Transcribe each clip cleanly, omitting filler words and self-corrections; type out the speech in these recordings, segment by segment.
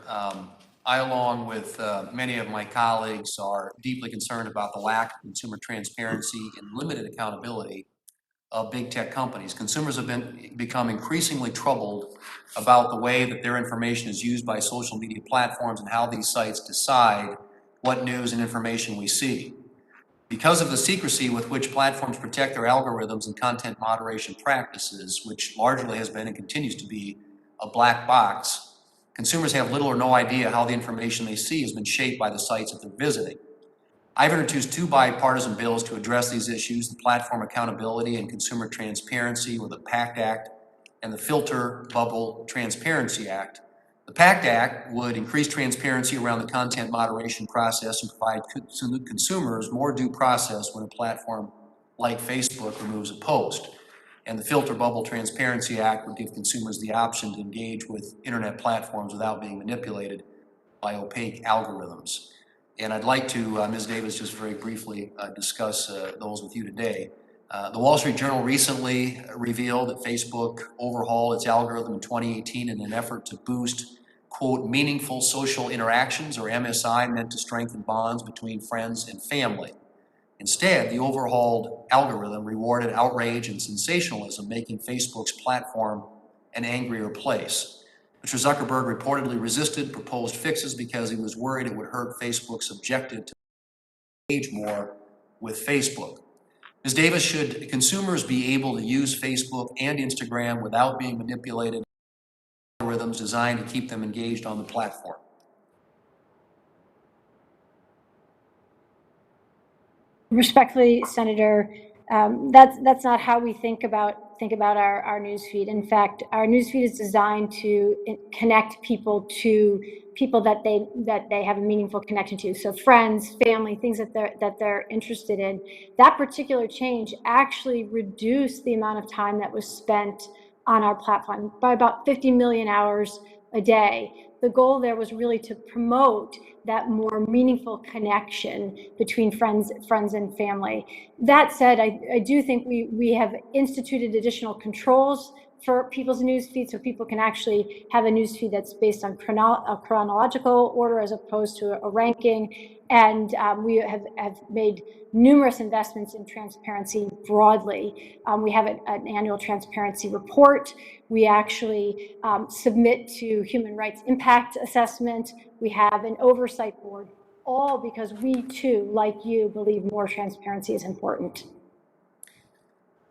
I, along with many of my colleagues, are deeply concerned about the lack of consumer transparency and limited accountability of big tech companies. Consumers have become increasingly troubled about the way that their information is used by social media platforms and how these sites decide what news and information we see. Because of the secrecy with which platforms protect their algorithms and content moderation practices, which largely has been and continues to be a black box, consumers have little or no idea how the information they see has been shaped by the sites that they're visiting. I've introduced two bipartisan bills to address these issues: the Platform Accountability and Consumer Transparency, or the PACT Act, and the Filter Bubble Transparency Act. The PACT Act would increase transparency around the content moderation process and provide consumers more due process when a platform like Facebook removes a post. And the Filter Bubble Transparency Act would give consumers the option to engage with internet platforms without being manipulated by opaque algorithms. And I'd like to, Ms. Davis, just very briefly discuss those with you today. The Wall Street Journal recently revealed that Facebook overhauled its algorithm in 2018 in an effort to boost, quote, meaningful social interactions, or MSI, meant to strengthen bonds between friends and family. Instead, the overhauled algorithm rewarded outrage and sensationalism, making Facebook's platform an angrier place. Mr. Zuckerberg reportedly resisted proposed fixes because he was worried it would hurt Facebook's objective to engage more with Facebook. Ms. Davis, should consumers be able to use Facebook and Instagram without being manipulated by algorithms designed to keep them engaged on the platform? Respectfully, Senator, that's not how we think about our newsfeed. In fact, our newsfeed is designed to connect people to people that they have a meaningful connection to. So friends, family, things that they're interested in. That particular change actually reduced the amount of time that was spent on our platform by about 50 million hours a day. The goal there was really to promote that more meaningful connection between friends and family. That said, I do think we have instituted additional controls for people's news feed, so people can actually have a news feed that's based on a chronological order as opposed to a ranking. And we have made numerous investments in transparency broadly. We have an annual transparency report. We actually submit to human rights impact assessment. We have an oversight board, all because we too, like you, believe more transparency is important.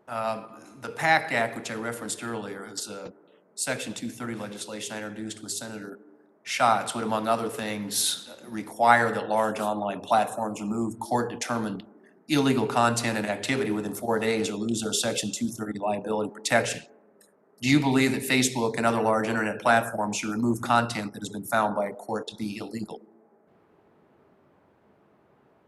The PACT Act, which I referenced earlier, is a Section 230 legislation I introduced with Senator Schatz, would, among other things, require that large online platforms remove court-determined illegal content and activity within 4 days or lose their Section 230 liability protection. Do you believe that Facebook and other large internet platforms should remove content that has been found by a court to be illegal?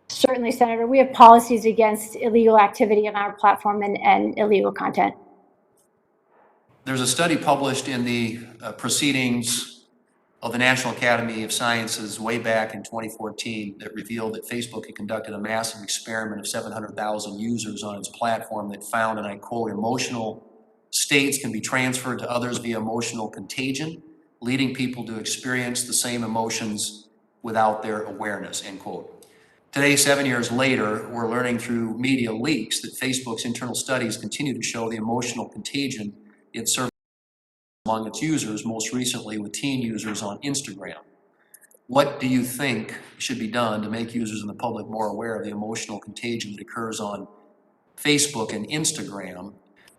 Certainly, Senator. We have policies against illegal activity on our platform and illegal content. There's a study published in the proceedings of the National Academy of Sciences way back in 2014 that revealed that Facebook had conducted a massive experiment of 700,000 users on its platform that found, and I quote, emotional states can be transferred to others via emotional contagion, leading people to experience the same emotions without their awareness, end quote. Today, 7 years later, we're learning through media leaks that Facebook's internal studies continue to show the emotional contagion it serves among its users, most recently with teen users on Instagram. What do you think should be done to make users and the public more aware of the emotional contagion that occurs on Facebook and Instagram,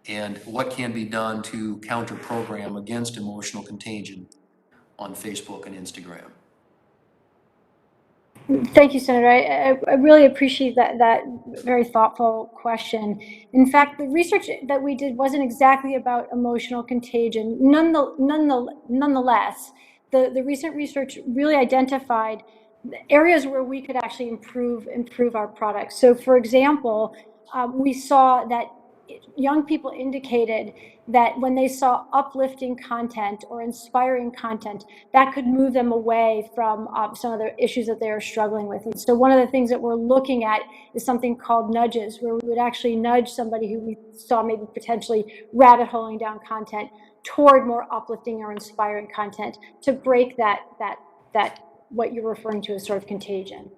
and what can be done to counter-program against emotional contagion on Facebook and Instagram? Thank you, Senator. I really appreciate that very thoughtful question. In fact, the research that we did wasn't exactly about emotional contagion. Nonetheless, the recent research really identified areas where we could actually improve our products. So, for example, we saw that young people indicated that when they saw uplifting content or inspiring content, that could move them away from some of the issues that they are struggling with. And so one of the things that we're looking at is something called nudges, where we would actually nudge somebody who we saw maybe potentially rabbit holing down content toward more uplifting or inspiring content to break that that what you're referring to as sort of contagion.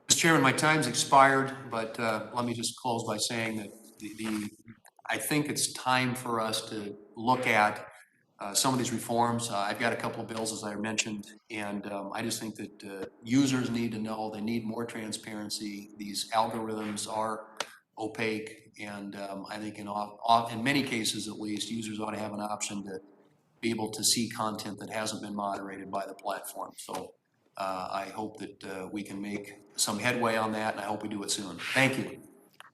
Mr. Chairman, my time's expired, but let me just close by saying that I think it's time for us to look at some of these reforms. I've got a couple of bills, as I mentioned, and I just think that users need to know, they need more transparency. These algorithms are opaque, and I think in many cases at least, users ought to have an option to be able to see content that hasn't been moderated by the platform. So I hope that we can make some headway on that, and I hope we do it soon. Thank you.